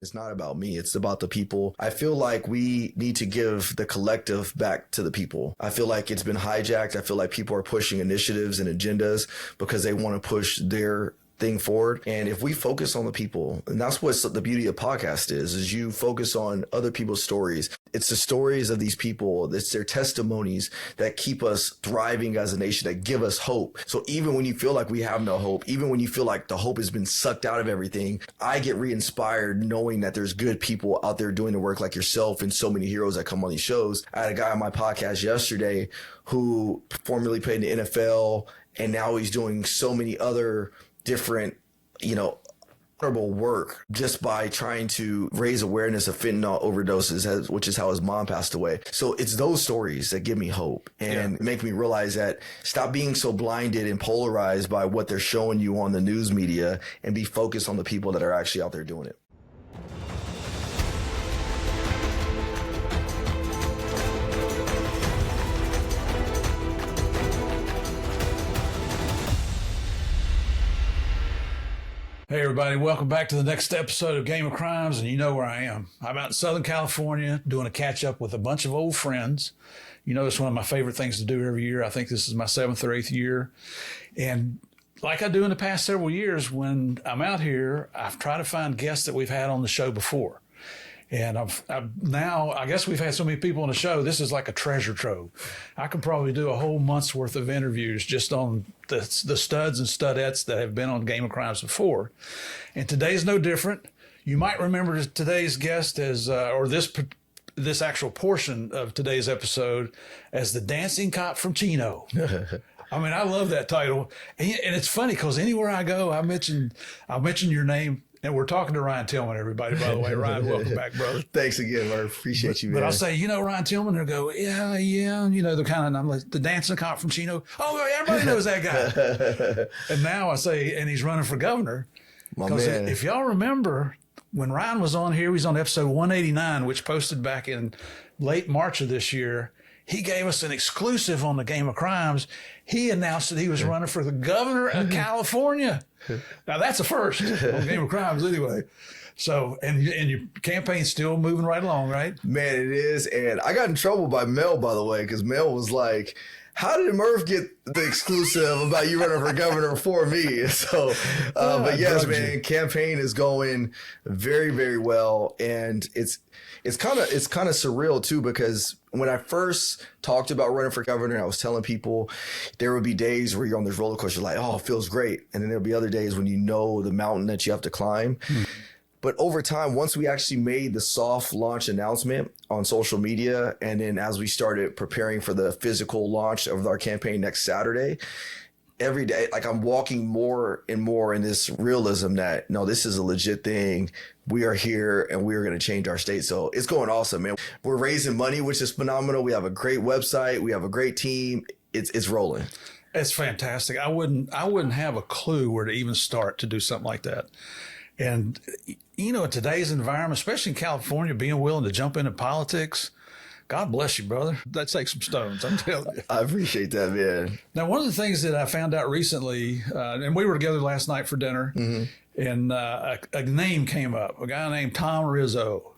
It's not about me. It's about the people. I feel like we need to give the collective back to the people. I feel like it's been hijacked. I feel like people are pushing initiatives and agendas because they want to push their thing forward. And if we focus on the people, and that's what the beauty of podcast is you focus on other people's stories. It's the stories of these people. It's their testimonies that keep us thriving as a nation, that give us hope. So even when you feel like we have no hope, even when you feel like the hope has been sucked out of everything, I get re-inspired knowing that there's good people out there doing the work like yourself and so many heroes that come on these shows. I had a guy on my podcast yesterday who formerly played in the NFL, and now he's doing so many other different, honorable work just by trying to raise awareness of fentanyl overdoses, which is how his mom passed away. So it's those stories that give me hope and make me realize that stop being so blinded and polarized by what they're showing you on the news media and be focused on the people that are actually out there doing it. Hey everybody, welcome back to the next episode of Game of Crimes, and you know where I am. I'm out in Southern California doing a catch-up with a bunch of old friends. You know, it's one of my favorite things to do every year. I think this is my 7th or 8th year. And like I do in the past several years, when I'm out here, I've tried to find guests that we've had on the show before. And I've now, I guess we've had so many people on the show, this is like a treasure trove. I could probably do a whole month's worth of interviews just on the studs and studettes that have been on Game of Crimes before. And today's no different. You might remember today's guest as, or this actual portion of today's episode as the dancing cop from Chino. I mean, I love that title. And it's funny because anywhere I go, I'll mention your name. And we're talking to Ryan Tillman, everybody, by the way. Ryan, welcome back, brother. Thanks again, Murph. Appreciate you, man. But I'll say, Ryan Tillman, they'll go, yeah. They're kind of, I'm like, the dancing cop from Chino. Oh, everybody knows that guy. And now I say, and he's running for governor. Because if y'all remember, when Ryan was on here, he was on episode 189, which posted back in late March of this year. He gave us an exclusive on the Game of Crimes. He announced that he was running for the governor of California. Now, that's a first on Game of Crimes anyway. So, and your campaign's still moving right along, right? Man, it is. And I got in trouble by Mel, by the way, because Mel was like, how did Murph get the exclusive about you running for governor for me? So, but yes, man, campaign is going very, very well. And it's kind of surreal too, because when I first talked about running for governor, I was telling people there would be days where you're on this roller coaster like, oh, it feels great. And then there'll be other days when you know the mountain that you have to climb. But over time, once we actually made the soft launch announcement on social media, and then as we started preparing for the physical launch of our campaign next Saturday, every day, like I'm walking more and more in this realism that, no, this is a legit thing. We are here and we are going to change our state. So it's going awesome, man. We're raising money, which is phenomenal. We have a great website. We have a great team. It's rolling. It's fantastic. I wouldn't have a clue where to even start to do something like that. And, in today's environment, especially in California, being willing to jump into politics, God bless you, brother. That takes some stones, I'm telling you. I appreciate that, man. Now, one of the things that I found out recently, and we were together last night for dinner, and a name came up, a guy named Tom Rizzo.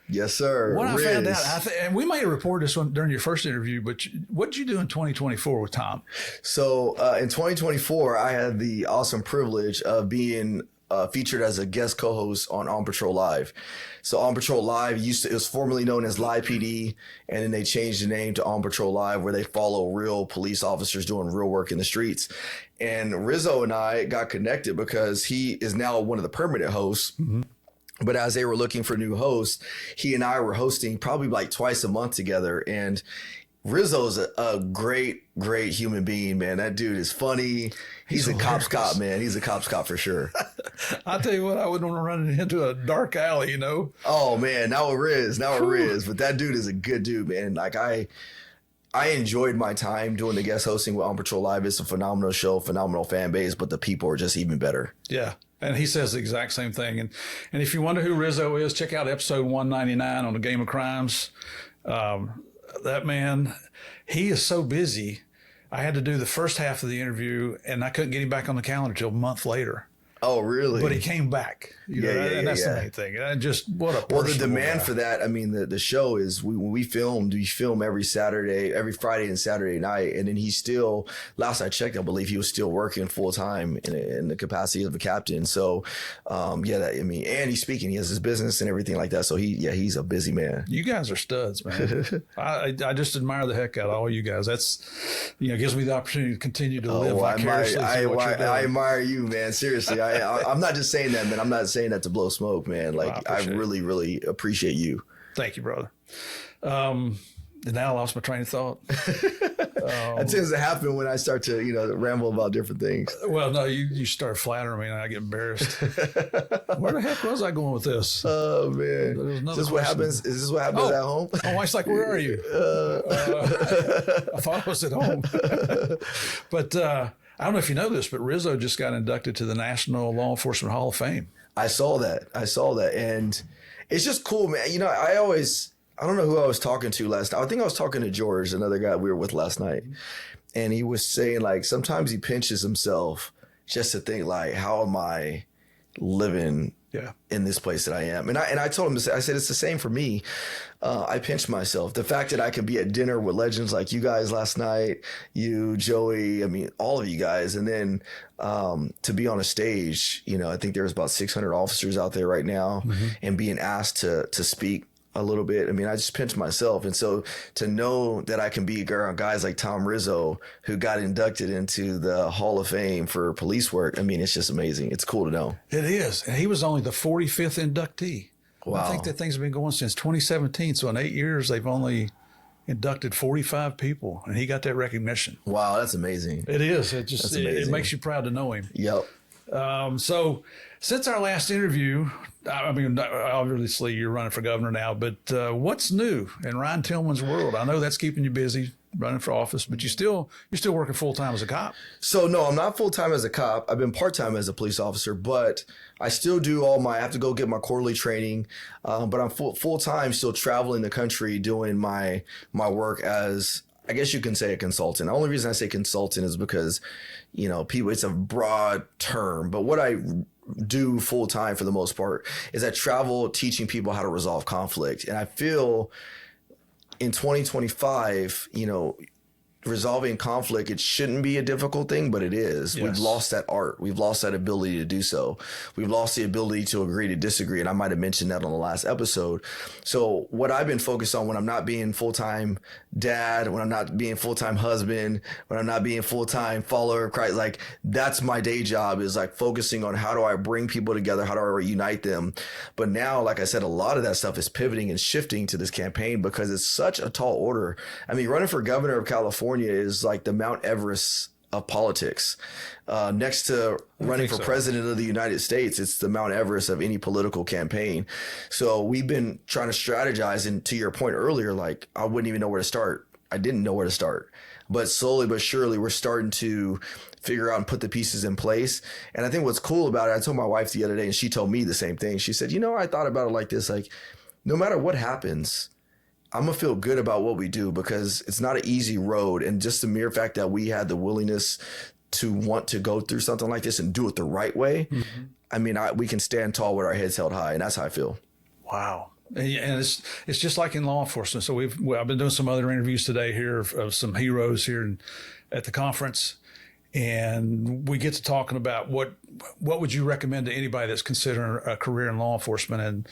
Yes, sir. What I found out, and we may have reported this one during your first interview, but what did you do in 2024 with Tom? So in 2024, I had the awesome privilege of being featured as a guest co-host on Patrol Live. So On Patrol Live it was formerly known as Live PD, and then they changed the name to On Patrol Live, where they follow real police officers doing real work in the streets. And Rizzo and I got connected because he is now one of the permanent hosts. But as they were looking for new hosts, he and I were hosting probably like twice a month together. And Rizzo's a great human being, man. That dude is funny. He's a cop's cop, man. He's a cop's cop for sure. I'll tell you what, I wouldn't want to run into a dark alley, Oh, man. Now it is. But that dude is a good dude, man. Like I enjoyed my time doing the guest hosting with On Patrol Live. It's a phenomenal show, phenomenal fan base, but the people are just even better. Yeah. And he says the exact same thing. And if you wonder who Rizzo is, check out episode 199 on the Game of Crimes. That man, he is so busy. I had to do the first half of the interview, and I couldn't get him back on the calendar till a month later. Oh, really? But he came back. And that's the main thing. And just what a well, the demand guy. for that. I mean, the show is when we film every Friday and Saturday night, and then he's still. Last I checked, I believe he was still working full time in the capacity of a captain. So, and he's speaking. He has his business and everything like that. So he's a busy man. You guys are studs, man. I just admire the heck out of all you guys. That's gives me the opportunity to continue to live vicariously. I admire you, man. Seriously, I'm not just saying that, man. I'm not saying that to blow smoke, man. Like I really, really appreciate you. Thank you, brother. And now I lost my train of thought. That tends to happen when I start to, ramble about different things. Well, no, you start flattering me and I get embarrassed. Where the heck was I going with this? Oh, man. Is this what happens at home? My wife's like, where are you? I thought I was at home. But I don't know if you know this, but Rizzo just got inducted to the National Law Enforcement Hall of Fame. I saw that. And it's just cool, man. I don't know who I was talking to last night. I think I was talking to George, another guy we were with last night. And he was saying, like, sometimes he pinches himself just to think, like, how am I living in this place that I am? And I told him, I said, it's the same for me. I pinch myself. The fact that I could be at dinner with legends like you guys last night, you, Joey, I mean, all of you guys. And then to be on a stage, I think there's about 600 officers out there right now and being asked to speak a little bit. I mean, I just pinch myself. And so to know that I can be around guys like Tom Rizzo, who got inducted into the Hall of Fame for police work, I mean, it's just amazing. It's cool to know. It is. And he was only the 45th inductee. Wow. I think that things have been going since 2017. So in 8 years, they've only inducted 45 people, and he got that recognition. Wow, that's amazing. It is. It makes you proud to know him. Yep. So since our last interview, I mean, obviously you're running for governor now, but what's new in Ryan Tillman's world? I know that's keeping you busy running for office, but you're still working full time as a cop. So no, I'm not full time as a cop. I've been part time as a police officer, but I still do I have to go get my quarterly training. But I'm full time, still traveling the country doing my work as, I guess you can say, a consultant. The only reason I say consultant is because, people, it's a broad term, but what I do full time for the most part is I travel teaching people how to resolve conflict. And I feel in 2025, resolving conflict, it shouldn't be a difficult thing, but it is. Yes. We've lost that art. We've lost that ability to do so. We've lost the ability to agree to disagree. And I might have mentioned that on the last episode. So what I've been focused on when I'm not being full-time dad, when I'm not being full-time husband, when I'm not being full-time follower of Christ, like that's my day job, is like focusing on how do I bring people together? How do I reunite them? But now, like I said, a lot of that stuff is pivoting and shifting to this campaign because it's such a tall order. I mean, running for governor of California is like the Mount Everest of politics. Next to running for president of the United States, it's the Mount Everest of any political campaign. So we've been trying to strategize. And to your point earlier, like I wouldn't even know where to start. I didn't know where to start. But slowly but surely, we're starting to figure out and put the pieces in place. And I think what's cool about it, I told my wife the other day, and she told me the same thing. She said, I thought about it like this, like no matter what happens, I'm going to feel good about what we do because it's not an easy road. And just the mere fact that we had the willingness to want to go through something like this and do it the right way, I mean, we can stand tall with our heads held high. And that's how I feel. Wow. And it's just like in law enforcement. So I've been doing some other interviews today here of some heroes here at the conference. And we get to talking about what would you recommend to anybody that's considering a career in law enforcement. And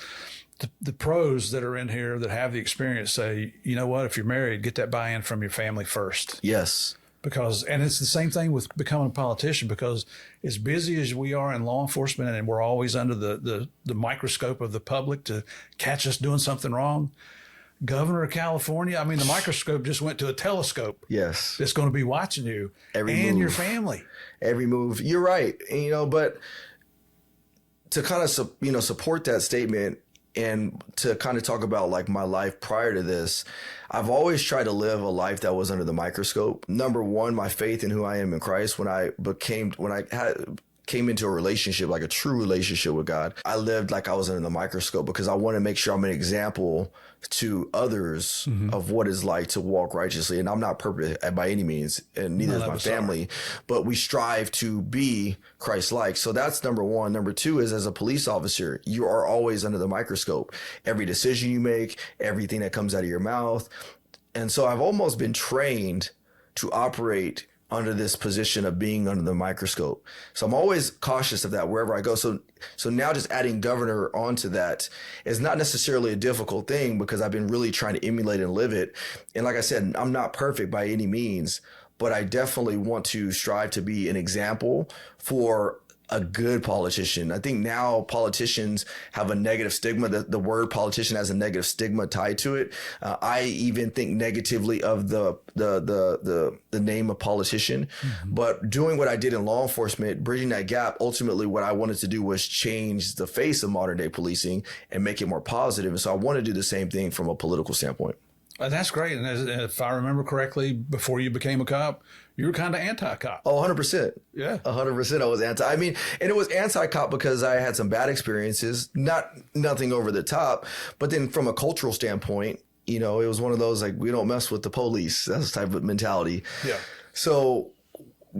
the pros that are in here that have the experience say, you know what, if you're married, get that buy-in from your family first. Yes. And it's the same thing with becoming a politician, because as busy as we are in law enforcement and we're always under the microscope of the public to catch us doing something wrong, Governor of California, I mean, the microscope just went to a telescope. Yes. That's going to be watching you and your family. Every move. You're right. And, but to kind of, support that statement, and to kind of talk about like my life prior to this, I've always tried to live a life that was under the microscope. Number one, my faith in who I am in Christ. When I came into a relationship, like a true relationship with God, I lived like I was under the microscope because I want to make sure I'm an example to others of what it's like to walk righteously. And I'm not perfect by any means, and neither is my family, but we strive to be Christ-like. So that's number one. Number two is, as a police officer, you are always under the microscope. Every decision you make, everything that comes out of your mouth. And so I've almost been trained to operate under this position of being under the microscope. So I'm always cautious of that wherever I go. So now just adding governor onto that is not necessarily a difficult thing because I've been really trying to emulate and live it. And like I said, I'm not perfect by any means, but I definitely want to strive to be an example for a good politician. I think now politicians have a negative stigma. The word politician has a negative stigma tied to it. I even think negatively of the name of politician. But doing what I did in law enforcement, bridging that gap, ultimately what I wanted to do was change the face of modern day policing and make it more positive. And so I want to do the same thing from a political standpoint. That's great. And if I remember correctly, before you became a cop, you were kind of anti-cop. Oh, 100%. Yeah. 100% I was anti. I mean, and it was anti-cop because I had some bad experiences, nothing over the top. But then from a cultural standpoint, you know, it was one of those like, we don't mess with the police. That's the type of mentality. Yeah. So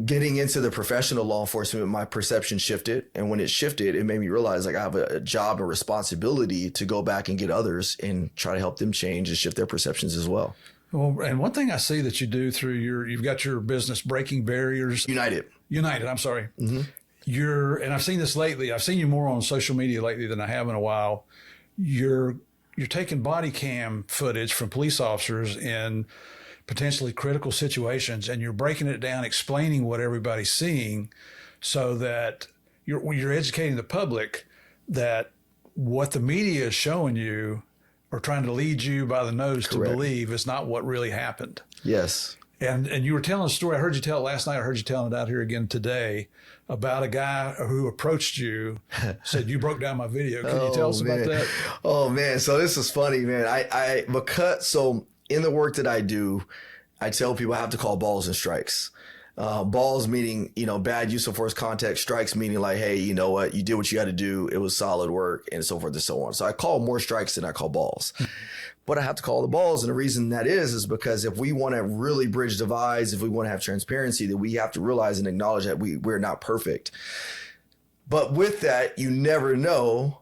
getting into the professional law enforcement, my perception shifted. And when it shifted, it made me realize like I have a job and responsibility to go back and get others and try to help them change and shift their perceptions as well. Well, and one thing I see that you do through you've got your business, Breaking Barriers. United, I'm sorry. And I've seen this lately. I've seen you more on social media lately than I have in a while. You're taking body cam footage from police officers in potentially critical situations, and you're breaking it down, explaining what everybody's seeing so that you're educating the public that what the media is showing you or trying to lead you by the nose to believe is not what really happened. Yes. And you were telling a story. I heard you tell it last night. I heard you telling it out here again today about a guy who approached you, said you broke down my video. Can you tell us about that? Oh man. So this is funny, man. So in the work that I do, I tell people I have to call balls and strikes. Balls meaning, you know, bad use of force contact. Strikes meaning like, hey, you know what? You did what you had to do. It was solid work, and so forth and so on. So I call more strikes than I call balls. But I have to call the balls. And the reason that is because if we want to really bridge divides, if we want to have transparency, that we have to realize and acknowledge that we're not perfect. But with that, you never know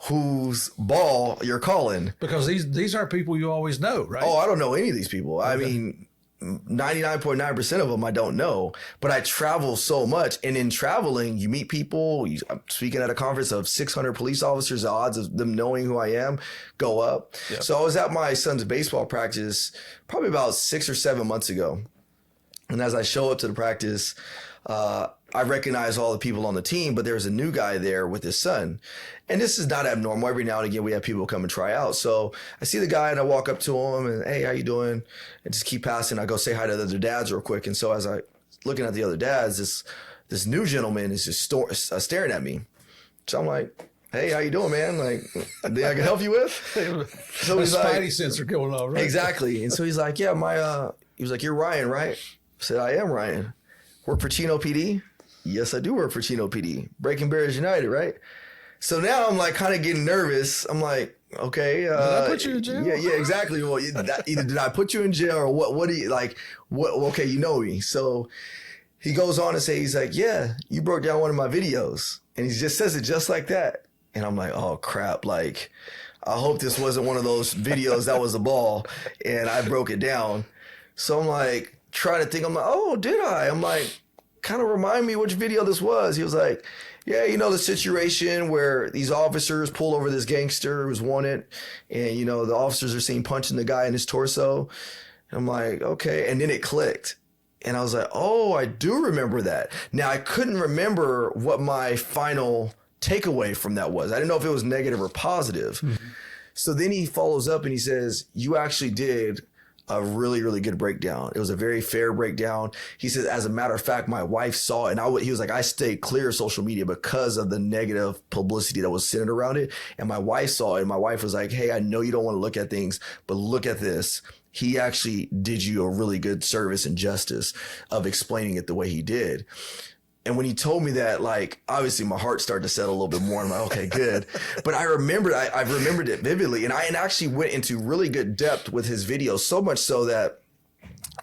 whose ball you're calling. Because these aren't people you always know, right? Oh, I don't know any of these people. Okay. I mean, 99.9% of them I don't know, but I travel so much. And in traveling, you meet people. I'm speaking at a conference of 600 police officers. The odds of them knowing who I am go up. Yep. So I was at my son's baseball practice probably about 6 or 7 months ago. And as I show up to the practice, I recognize all the people on the team, but there's a new guy there with his son. And this is not abnormal. Every now and again, we have people come and try out. So I see the guy and I walk up to him and, hey, how you doing? And just keep passing. I go say hi to the other dads real quick. And so as I looking at the other dads, this new gentleman is just staring at me. So I'm like, hey, how you doing, man? Like, anything I can help you with? So he's like, spidey sensor going on, right? Exactly. And so he's like, yeah, he was like, you're Ryan, right? I said, I am Ryan. Work for Chino PD? Yes, I do work for Chino PD. Breaking Barriers United, right? So now I'm like kind of getting nervous. I'm like, okay. Did I put you in jail? Yeah, exactly. Well, either did I put you in jail or what do you like? What? Okay, you know me. So he goes on to say, he's like, yeah, you broke down one of my videos. And he just says it just like that. And I'm like, oh crap. Like, I hope this wasn't one of those videos that was a ball and I broke it down. So I'm like trying to think, I'm like, oh, did I? I'm like, kind of remind me which video this was. He was like, yeah, you know, the situation where these officers pull over this gangster who's wanted, and, you know, the officers are seen punching the guy in his torso. And I'm like, okay. And then it clicked. And I was like, oh, I do remember that. Now, I couldn't remember what my final takeaway from that was. I didn't know if it was negative or positive. Mm-hmm. So then he follows up and he says, you actually did a really, really good breakdown. It was a very fair breakdown. He says, as a matter of fact, my wife saw it. And he was like, I stayed clear of social media because of the negative publicity that was centered around it. And my wife saw it. And my wife was like, hey, I know you don't want to look at things, but look at this. He actually did you a really good service and justice of explaining it the way he did. And when he told me that, like, obviously my heart started to settle a little bit more. I'm like, okay, good. But I remembered it vividly. And I actually went into really good depth with his video, so much so that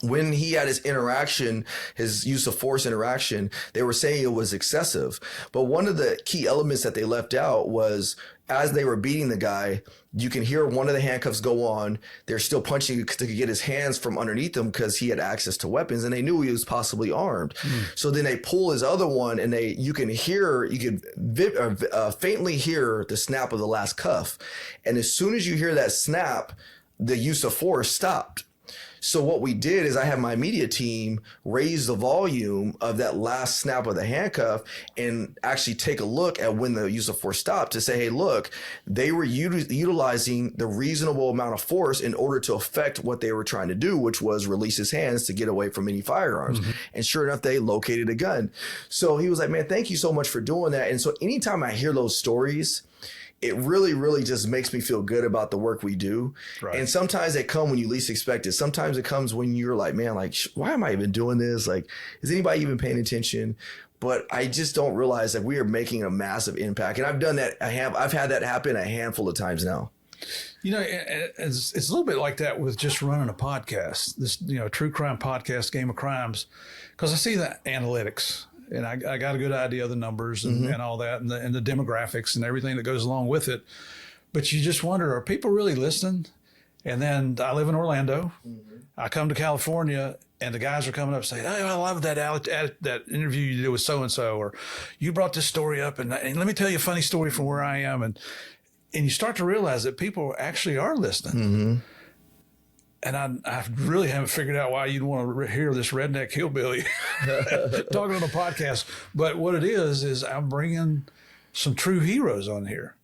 when he had his interaction, his use of force interaction, they were saying it was excessive. But one of the key elements that they left out was as they were beating the guy, you can hear one of the handcuffs go on. They're still punching to get his hands from underneath him because he had access to weapons and they knew he was possibly armed. So then they pull his other one and you could faintly hear the snap of the last cuff. And as soon as you hear that snap, the use of force stopped. So what we did is I had my media team raise the volume of that last snap of the handcuff and actually take a look at when the use of force stopped to say, hey, look, they were utilizing the reasonable amount of force in order to affect what they were trying to do, which was release his hands to get away from any firearms. And sure enough, they located a gun. So he was like, man, thank you so much for doing that. And so anytime I hear those stories, it really, really just makes me feel good about the work we do. Right. And sometimes they come when you least expect it. Sometimes it comes when you're like, man, like, why am I even doing this? Like, is anybody even paying attention? But I just don't realize that we are making a massive impact. And I've done that. I've had that happen a handful of times now. You know, it's a little bit like that with just running a podcast, this, true crime podcast, Game of Crimes, because I see the analytics. And I got a good idea of the numbers and all that and the demographics and everything that goes along with it. But you just wonder, are people really listening? And then I live in Orlando. I come to California and the guys are coming up saying, hey, I love that interview you did with so-and-so, or you brought this story up. And let me tell you a funny story from where I am. And you start to realize that people actually are listening. And I really haven't figured out why you'd want to hear this redneck hillbilly talking on a podcast. But what it is I'm bringing some true heroes on here.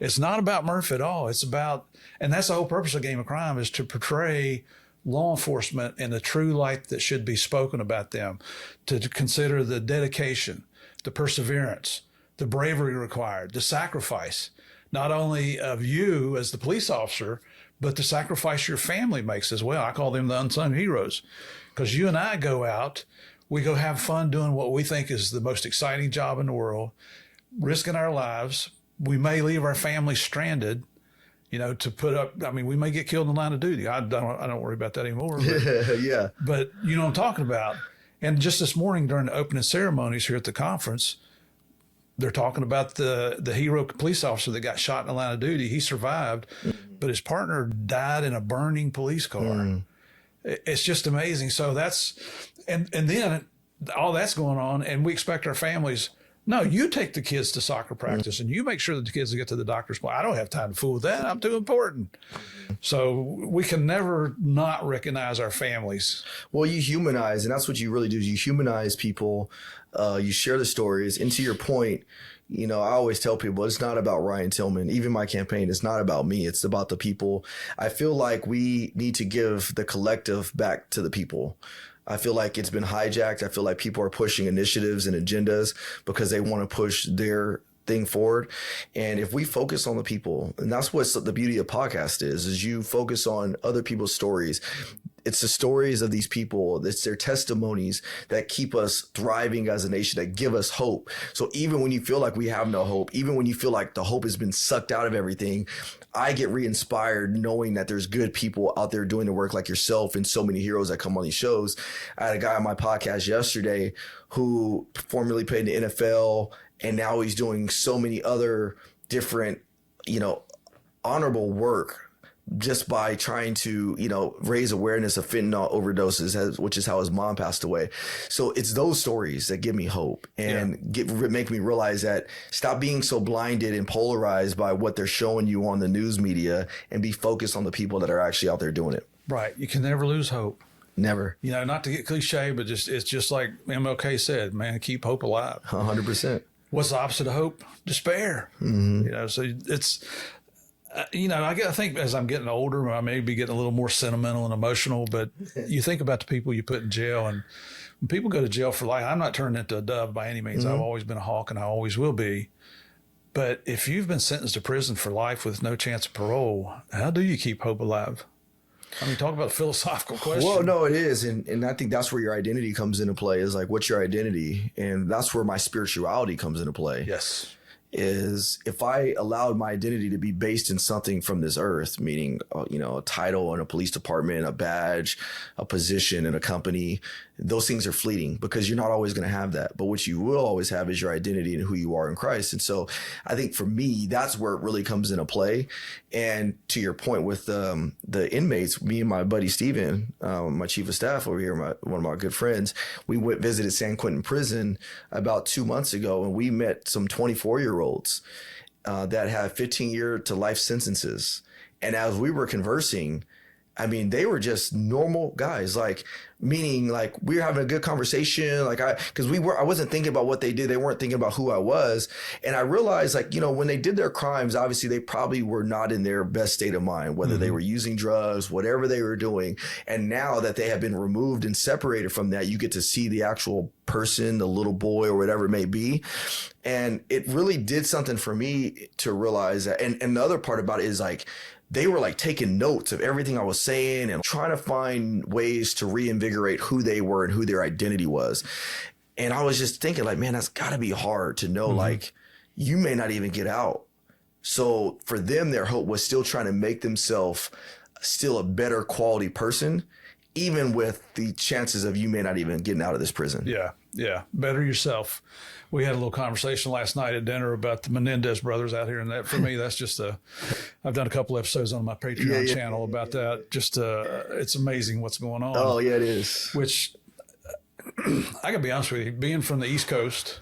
It's not about Murph at all. It's about, and that's the whole purpose of Game of Crime, is to portray law enforcement in the true light that should be spoken about them, to consider the dedication, the perseverance, the bravery required, the sacrifice, not only of you as the police officer, but the sacrifice your family makes as well. I call them the unsung heroes, because you and I go out, we go have fun doing what we think is the most exciting job in the world, risking our lives. We may leave our family stranded, to put up. I mean, we may get killed in the line of duty. I don't worry about that anymore. But, yeah. But you know what I'm talking about. And just this morning during the opening ceremonies here at the conference, they're talking about the hero police officer that got shot in the line of duty. He survived, but his partner died in a burning police car. It's just amazing. So and then all that's going on, and we expect our families, no, you take the kids to soccer practice and you make sure that the kids get to the doctor's appointment. I don't have time to fool with that. I'm too important. So we can never not recognize our families. Well, you humanize, and that's what you really do. You humanize people. You share the stories. And to your point, I always tell people it's not about Ryan Tillman. Even my campaign, it's not about me. It's about the people. I feel like we need to give the collective back to the people. I feel like it's been hijacked. I feel like people are pushing initiatives and agendas because they want to push their thing forward. And if we focus on the people, and that's what the beauty of podcast is you focus on other people's stories. It's the stories of these people. It's their testimonies that keep us thriving as a nation, that give us hope. So even when you feel like we have no hope, even when you feel like the hope has been sucked out of everything, I get re-inspired knowing that there's good people out there doing the work like yourself and so many heroes that come on these shows. I had a guy on my podcast yesterday who formerly played in the NFL, and now he's doing so many other different, honorable work just by trying to, raise awareness of fentanyl overdoses, which is how his mom passed away. So it's those stories that give me hope and make me realize that stop being so blinded and polarized by what they're showing you on the news media and be focused on the people that are actually out there doing it. Right. You can never lose hope. Never. Not to get cliche, but it's just like MLK said, man, keep hope alive. 100%. What's the opposite of hope? Despair. So it's, I think as I'm getting older, I may be getting a little more sentimental and emotional, but you think about the people you put in jail, and when people go to jail for life, I'm not turned into a dove by any means. I've always been a hawk and I always will be. But if you've been sentenced to prison for life with no chance of parole, how do you keep hope alive? I mean, talk about a philosophical question. Well, no, it is. And I think that's where your identity comes into play, is like, what's your identity? And that's where my spirituality comes into play. Yes. Is if I allowed my identity to be based in something from this earth, meaning, a title in a police department, a badge, a position in a company, those things are fleeting because you're not always going to have that. But what you will always have is your identity and who you are in Christ. And so I think for me, that's where it really comes into play. And to your point with the inmates, me and my buddy Steven, my chief of staff over here, one of my good friends, we visited San Quentin prison about 2 months ago, and we met some 24-year-olds that have 15-year to life sentences. And as we were conversing, I mean, they were just normal guys, like, meaning like we were having a good conversation. Like I wasn't thinking about what they did. They weren't thinking about who I was. And I realized, like, when they did their crimes, obviously they probably were not in their best state of mind, whether they were using drugs, whatever they were doing. And now that they have been removed and separated from that, you get to see the actual person, the little boy or whatever it may be. And it really did something for me to realize that. And the other part about it is, like, they were like taking notes of everything I was saying and trying to find ways to reinvigorate who they were and who their identity was. And I was just thinking, like, man, that's got to be hard to know, like, you may not even get out. So for them, their hope was still trying to make themselves still a better quality person, even with the chances of you may not even getting out of this prison. Yeah. Yeah. Better yourself. We had a little conversation last night at dinner about the Menendez brothers out here. And that, for me, that's just I've done a couple episodes on my Patreon channel about that. Just, it's amazing what's going on. Oh, yeah, it is. Which I gotta be honest with you, being from the East Coast,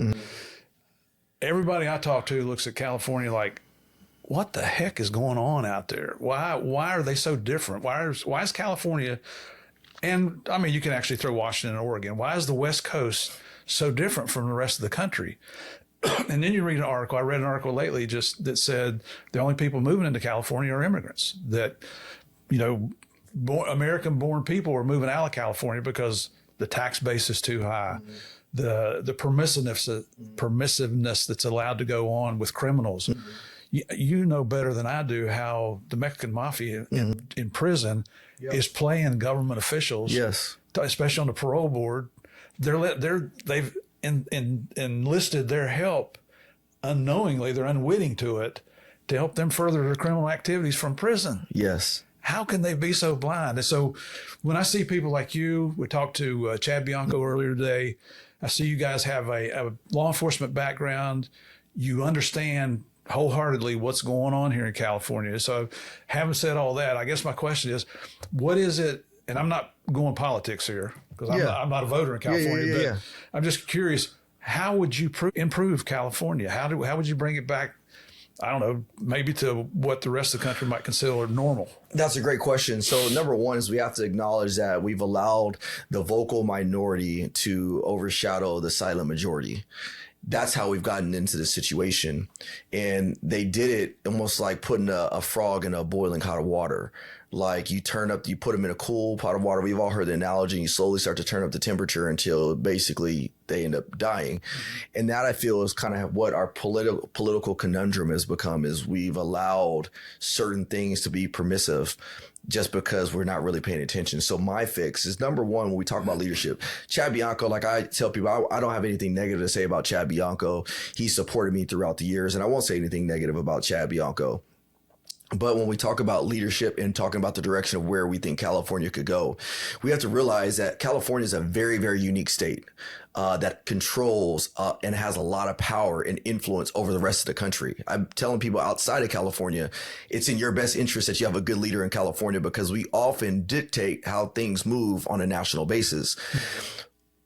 everybody I talk to looks at California like, what the heck is going on out there? Why are they so different? Why is California, and I mean, you can actually throw Washington and Oregon. Why is the West Coast so different from the rest of the country? And then you read an article. I read an article lately just that said the only people moving into California are immigrants. That, American-born people are moving out of California because the tax base is too high. The permissiveness that's allowed to go on with criminals. You know better than I do how the Mexican mafia in prison is playing government officials. Yes, especially on the parole board. They've enlisted their help unknowingly. They're unwitting to it to help them further their criminal activities from prison. Yes. How can they be so blind? And so when I see people like you, we talked to Chad Bianco earlier today. I see you guys have a law enforcement background. You understand wholeheartedly what's going on here in California. So having said all that, I guess my question is, what is it? And I'm not going politics here because I'm not a voter in California, but I'm just curious, how would you improve California? How would you bring it back? I don't know, maybe to what the rest of the country might consider normal? That's a great question. So number one is we have to acknowledge that we've allowed the vocal minority to overshadow the silent majority. That's how we've gotten into this situation. And they did it almost like putting a frog in a boiling hot water. Like you put them in a cool pot of water. We've all heard the analogy. And you slowly start to turn up the temperature until basically they end up dying. And that, I feel, is kind of what our political conundrum has become, is we've allowed certain things to be permissive just because we're not really paying attention. So my fix is, number one, when we talk about leadership, Chad Bianco, like I tell people, I don't have anything negative to say about Chad Bianco. He supported me throughout the years, and I won't say anything negative about Chad Bianco. But when we talk about leadership and talking about the direction of where we think California could go, we have to realize that California is a very, very unique state that controls and has a lot of power and influence over the rest of the country. I'm telling people outside of California, it's in your best interest that you have a good leader in California, because we often dictate how things move on a national basis.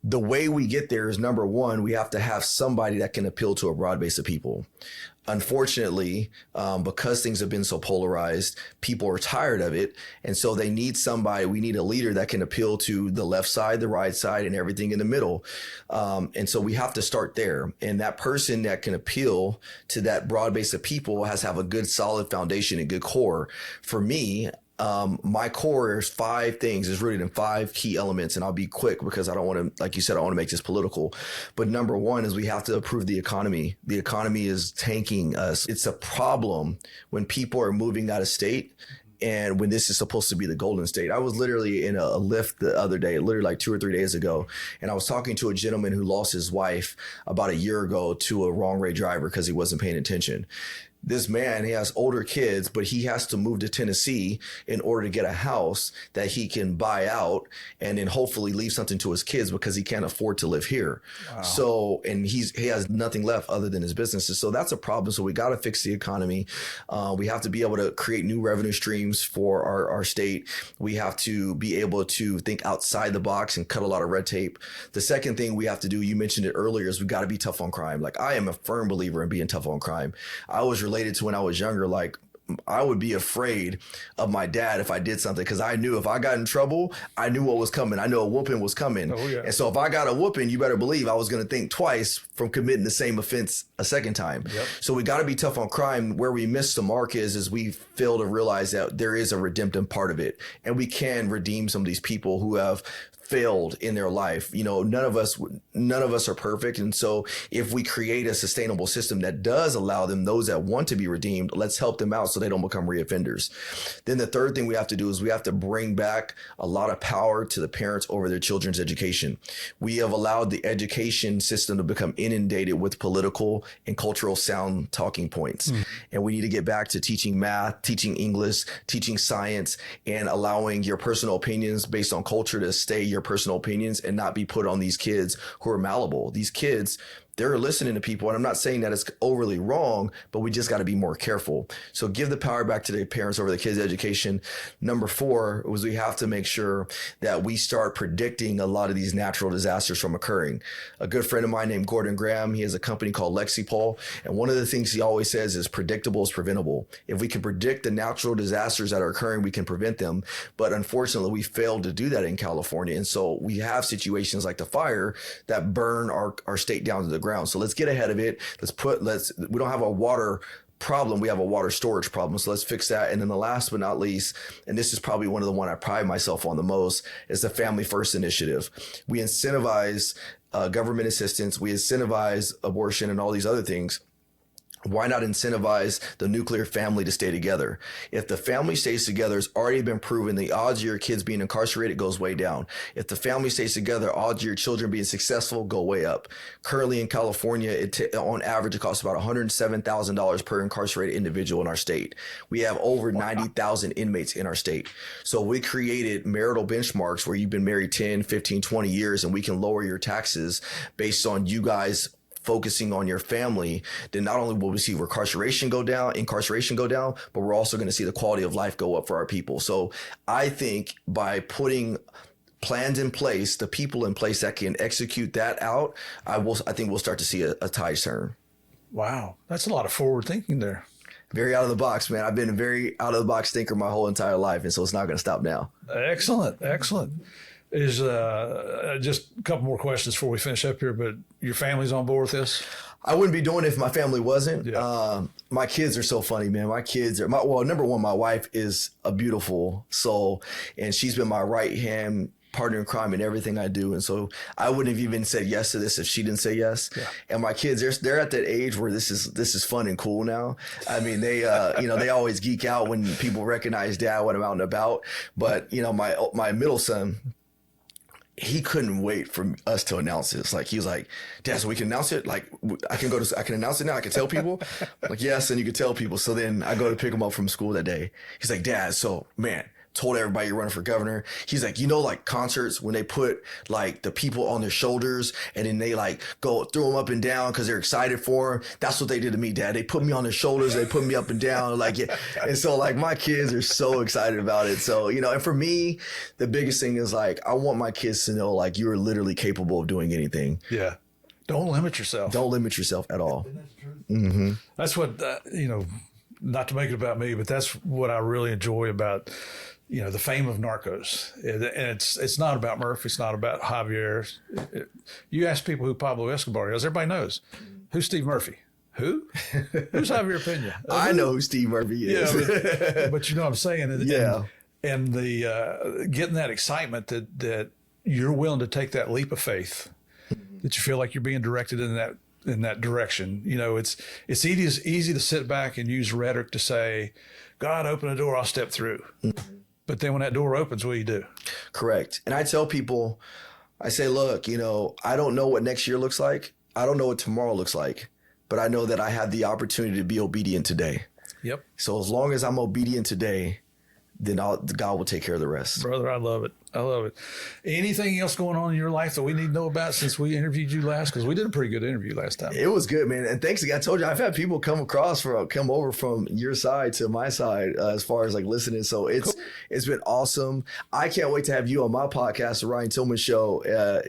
The way we get there is, number one, we have to have somebody that can appeal to a broad base of people. Unfortunately, because things have been so polarized, people are tired of it. And so we need a leader that can appeal to the left side, the right side, and everything in the middle. And so we have to start there. And that person that can appeal to that broad base of people has to have a good, solid foundation and good core. For me, my core is 5 things, is rooted in 5 key elements. And I'll be quick because I don't want to, like you said, I don't want to make this political. But number one is we have to improve the economy. The economy is tanking us. It's a problem when people are moving out of state And when this is supposed to be the Golden State, I was literally in a Lyft the other day, literally like 2 or 3 days ago. And I was talking to a gentleman who lost his wife about a year ago to a wrong way driver because he wasn't paying attention. This man, he has older kids, but he has to move to Tennessee in order to get a house that he can buy out and then hopefully leave something to his kids because he can't afford to live here. Wow. So, and he has nothing left other than his businesses. So that's a problem. So we got to fix the economy. We have to be able to create new revenue streams for our state. We have to be able to think outside the box and cut a lot of red tape. The second thing we have to do, you mentioned it earlier, is we got to be tough on crime. Like, I am a firm believer in being tough on crime. I was related to when I was younger, like I would be afraid of my dad if I did something because I knew if I got in trouble, I knew what was coming. I knew a whooping was coming. Oh, yeah. And so if I got a whooping, you better believe I was going to think twice from committing the same offense a second time. Yep. So we got to be tough on crime. Where we miss the mark is we fail to realize that there is a redemptive part of it, and we can redeem some of these people who have failed in their life. You know, none of us are perfect. And so if we create a sustainable system that does allow them, those that want to be redeemed, let's help them out so they don't become reoffenders. Then the third thing we have to do is we have to bring back a lot of power to the parents over their children's education. We have allowed the education system to become inundated with political and cultural sound talking points. And we need to get back to teaching math, teaching English, teaching science, and allowing your personal opinions based on culture to stay your personal opinions and not be put on these kids who are malleable. These kids, they're listening to people. And I'm not saying that it's overly wrong, but we just got to be more careful. So give the power back to the parents over the kids' education. Number 4 was we have to make sure that we start predicting a lot of these natural disasters from occurring. A good friend of mine named Gordon Graham, he has a company called Lexipol. And one of the things he always says is predictable is preventable. If we can predict the natural disasters that are occurring, we can prevent them. But unfortunately, we failed to do that in California. And so we have situations like the fire that burn our state down to the ground. So let's get ahead of it. We don't have a water problem. We have a water storage problem. So let's fix that. And then the last but not least, and this is probably one of the one I pride myself on the most, is the Family First Initiative. We incentivize government assistance. We incentivize abortion and all these other things. Why not incentivize the nuclear family to stay together? If the family stays together, it's already been proven the odds of your kids being incarcerated goes way down. If the family stays together, odds of your children being successful go way up. Currently in California, on average, it costs about $107,000 per incarcerated individual in our state. We have over 90,000 inmates in our state. So we created marital benchmarks where you've been married 10, 15, 20 years, and we can lower your taxes based on you guys focusing on your family. Then not only will we see incarceration go down, but we're also going to see the quality of life go up for our people. So I think by putting plans in place, the people in place that can execute that out, I think we'll start to see a tide turn. Wow. That's a lot of forward thinking there. Very out of the box, man. I've been a very out of the box thinker my whole entire life. And so it's not going to stop now. Excellent. Excellent. Is just a couple more questions before we finish up here, but your family's on board with this? I wouldn't be doing it if my family wasn't. Yeah. My kids are so funny, man. My kids are number one, my wife is a beautiful soul, and she's been my right hand partner in crime in everything I do. And so I wouldn't have even said yes to this if she didn't say yes. Yeah. And my kids, they're at that age where this is fun and cool now. I mean, they always geek out when people recognize dad when I'm out and about. But, my middle son, he couldn't wait for us to announce this. Like, he was like, Dad, so we can announce it? Like, I can announce it now? I can tell people? I'm like, yes, and you can tell people. So then I go to pick him up from school that day. He's like, Dad, so, man, told everybody you're running for governor. He's like, like concerts when they put like the people on their shoulders and then they like go throw them up and down because they're excited for him. That's what they did to me, Dad. They put me on their shoulders. They put me up and down. Like, yeah. And so like my kids are so excited about it. So, and for me, the biggest thing is like, I want my kids to know like you're literally capable of doing anything. Yeah. Don't limit yourself. Don't limit yourself at all. Mm-hmm. That's what, not to make it about me, but that's what I really enjoy about the fame of Narcos. And it's not about Murph. It's not about Javier. You ask people who Pablo Escobar is, everybody knows. Who's Steve Murphy? Who? Who's Javier Pena? I know who Steve Murphy is. Yeah, but you know what I'm saying? And, yeah. And the getting that excitement that you're willing to take that leap of faith, that you feel like you're being directed in that direction. It's easy to sit back and use rhetoric to say, God, open a door, I'll step through. But then when that door opens, what do you do? Correct. And I tell people, I say, look, I don't know what next year looks like. I don't know what tomorrow looks like, but I know that I have the opportunity to be obedient today. Yep. So as long as I'm obedient today, then God will take care of the rest. Brother, I love it. I love it. Anything else going on in your life that we need to know about since we interviewed you last? Because we did a pretty good interview last time. It was good, man. And thanks again. I told you, I've had people come over from your side to my side as far as like listening. So it's been awesome. I can't wait to have you on my podcast, the Ryan Tillman Show,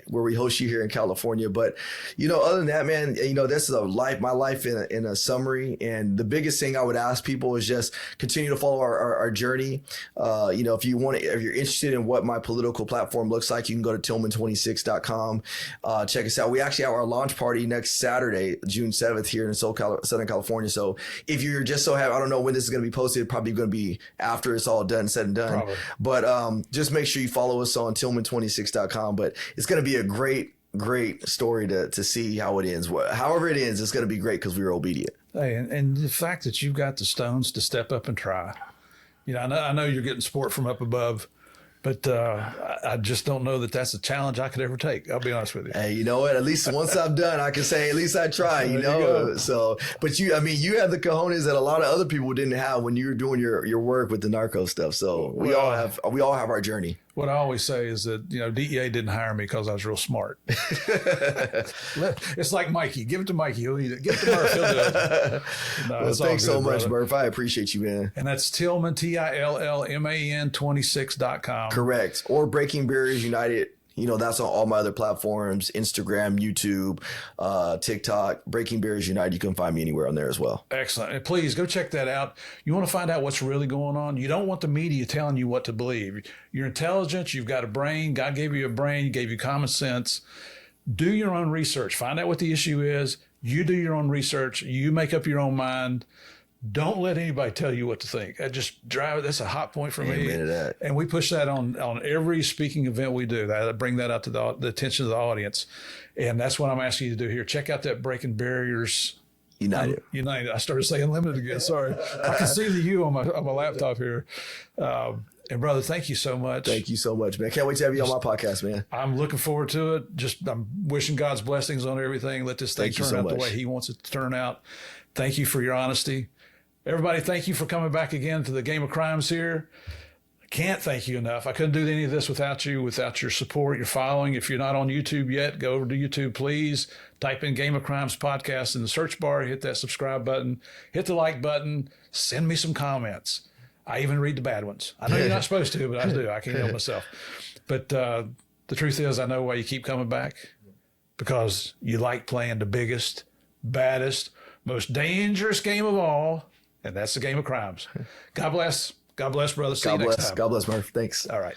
where we host you here in California. But, other than that, man, this is my life in a summary. And the biggest thing I would ask people is just continue to follow our journey. If you're interested in what my political platform looks like, you can go to tillman26.com. Check us out. We actually have our launch party next Saturday, June 7th here in Southern California. So if you're just I don't know when this is going to be posted, probably going to be after it's all done, said and done. Probably. But just make sure you follow us on tillman26.com. But it's going to be a great story to see how it ends. However it ends, it's going to be great because we were obedient. Hey, and the fact that you've got the stones to step up and try. I know you're getting support from up above, but I just don't know that that's a challenge I could ever take. I'll be honest with you. Hey, you know what? At least once I'm done, I can say at least I tried. So, but you have the cojones that a lot of other people didn't have when you were doing your work with the narco stuff. So we all have our journey. What I always say is that, DEA didn't hire me because I was real smart. It's like Mikey. Give it to Mikey. He'll eat it. Give it to Murph. He'll do it. Well, thanks so much, Murph. I appreciate you, man. And that's Tillman, TILLMAN 26.com. Correct. Or Breaking Barriers United. That's on all my other platforms, Instagram, YouTube, TikTok, Breaking Barriers United. You can find me anywhere on there as well. Excellent. And please go check that out. You want to find out what's really going on. You don't want the media telling you what to believe. You're intelligent. You've got a brain. God gave you a brain. He gave you common sense. Do your own research. Find out what the issue is. You do your own research. You make up your own mind. Don't let anybody tell you what to think. That's a hot point for me. Amen to that. And we push that on every speaking event we do. I bring that out to the attention of the audience. And that's what I'm asking you to do here. Check out that Breaking Barriers United. I started saying limited again. Sorry. I can see the U on my laptop here. And brother, thank you so much. Thank you so much, man. Can't wait to have you on my podcast, man. I'm looking forward to it. I'm wishing God's blessings on everything. Let this thing turn out the way He wants it to turn out. Thank you for your honesty. Everybody, thank you for coming back again to the Game of Crimes here. I can't thank you enough. I couldn't do any of this without you, without your support, your following. If you're not on YouTube yet, go over to YouTube, please. Type in Game of Crimes Podcast in the search bar, hit that subscribe button, hit the like button, send me some comments. I even read the bad ones. I know you're not supposed to, but I do. I can't help myself. But the truth is, I know why you keep coming back, because you like playing the biggest, baddest, most dangerous game of all. And that's the Game of Crimes. God bless. God bless, brother. See you next time. God bless, Murph. Thanks. All right.